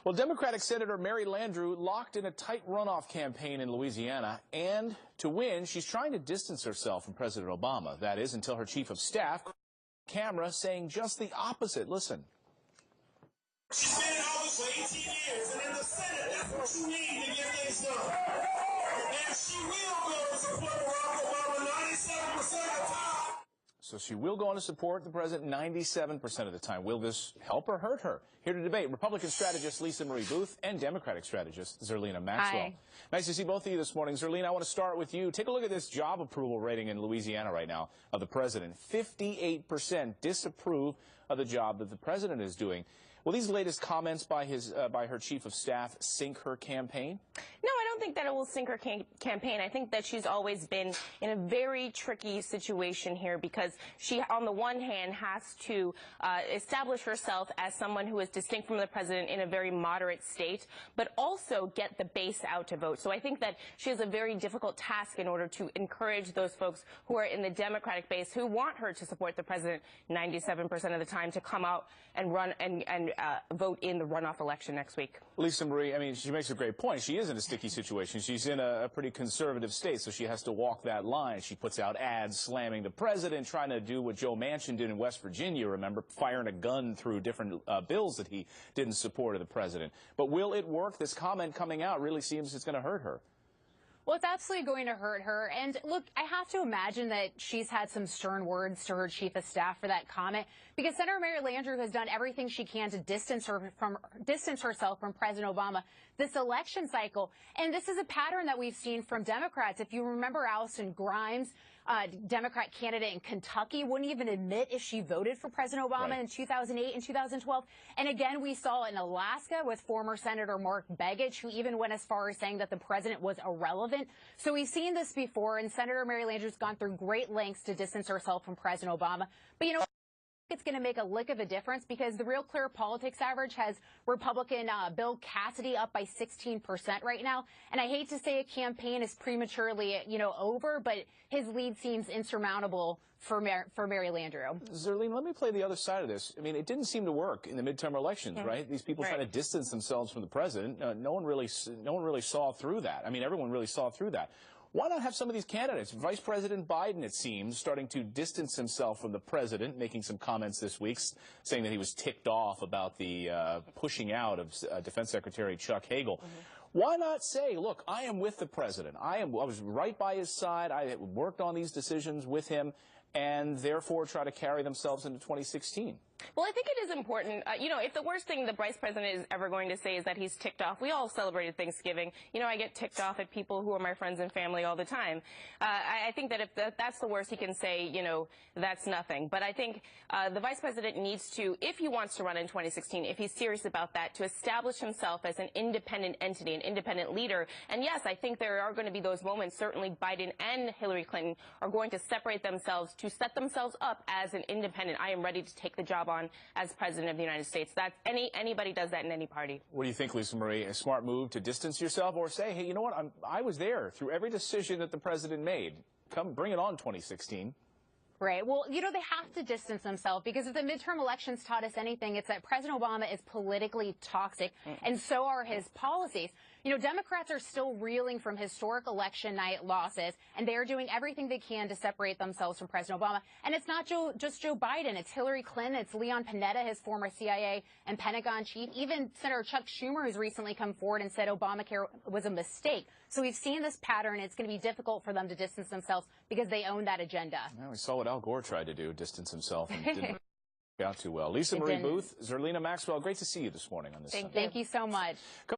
Well, Democratic Senator Mary Landrieu locked in a tight runoff campaign in Louisiana, and to win, she's trying to distance herself from President Obama. That is, until her chief of staff, camera, saying just the opposite. Listen. She's been in office for 18 years, and in the Senate, that's what you need to get things done. And she will go to support Barack Obama 97% of the time. So she will go on to support the president 97% of the time. Will this help or hurt her? Here to debate, Republican strategist Lisa Marie Booth and Democratic strategist Zerlina Maxwell. Hi. Nice to see both of you this morning. Zerlina, I want to start with you. Take a look at this job approval rating in Louisiana right now of the president. 58% disapprove of the job that the president is doing. Will these latest comments by her chief of staff sink her campaign? No, I don't think that it will sink her campaign. I think that she's always been in a very tricky situation here because she, on the one hand, has to establish herself as someone who is distinct from the president in a very moderate state, but also get the base out to vote. So I think that she has a very difficult task in order to encourage those folks who are in the Democratic base who want her to support the president 97% of the time to come out and run and vote in the runoff election next week. Lisa Marie, I mean, she makes a great point. She is in a sticky situation. She's in a pretty conservative state, so she has to walk that line. She puts out ads slamming the president, trying to do what Joe Manchin did in West Virginia, remember, firing a gun through different bills that he didn't support of the president. But will it work? This comment coming out really seems it's going to hurt her. Well, it's absolutely going to hurt her. And look, I have to imagine that she's had some stern words to her chief of staff for that comment, because Senator Mary Landrieu has done everything she can to distance herself from President Obama this election cycle. And this is a pattern that we've seen from Democrats. If you remember, Allison Grimes, Democrat candidate in Kentucky, wouldn't even admit if she voted for President Obama in 2008 and 2012. And again, we saw in Alaska with former Senator Mark Begich, who even went as far as saying that the president was irrelevant. So we've seen this before, and Senator Mary Landrieu's gone through great lengths to distance herself from President Obama. But, you know, it's going to make a lick of a difference because the Real Clear Politics average has Republican Bill Cassidy up by 16% right now. And I hate to say a campaign is prematurely, over, but his lead seems insurmountable for Mary Landrieu. Zerlina, let me play the other side of this. I mean, it didn't seem to work in the midterm elections, right? These people trying to distance themselves from the president. No one really saw through that. I mean, everyone really saw through that. Why not have some of these candidates? Vice President Biden, it seems, starting to distance himself from the president, making some comments this week, saying that he was ticked off about the pushing out of Defense Secretary Chuck Hagel. Why not say, look, I am with the president. I was right by his side. I worked on these decisions with him, and therefore try to carry themselves into 2016. Well, I think it is important. If the worst thing the vice president is ever going to say is that he's ticked off, we all celebrated Thanksgiving. I get ticked off at people who are my friends and family all the time. I think that if that's the worst he can say, that's nothing. But I think the vice president needs to, if he wants to run in 2016, if he's serious about that, to establish himself as an independent entity, an independent leader. And yes, I think there are going to be those moments. Certainly Biden and Hillary Clinton are going to separate themselves to set themselves up as an independent. I am ready to take the job on as president of the United States. That's anybody does that in any party. What do you think, Lisa Marie? A smart move to distance yourself, or say, hey, you know what? I was there through every decision that the president made. Come, bring it on, 2016. Right. Well, they have to distance themselves because if the midterm elections taught us anything, it's that President Obama is politically toxic, and so are his policies. Democrats are still reeling from historic election night losses, and they are doing everything they can to separate themselves from President Obama. And it's not just Joe Biden. It's Hillary Clinton. It's Leon Panetta, his former CIA and Pentagon chief. Even Senator Chuck Schumer, who's recently come forward and said Obamacare was a mistake. So we've seen this pattern. It's going to be difficult for them to distance themselves because they own that agenda. Well, we saw what Al Gore tried to do, distance himself, and didn't work out too well. Lisa Marie Booth, Zerlina Maxwell, great to see you this morning on this. Thank you so much.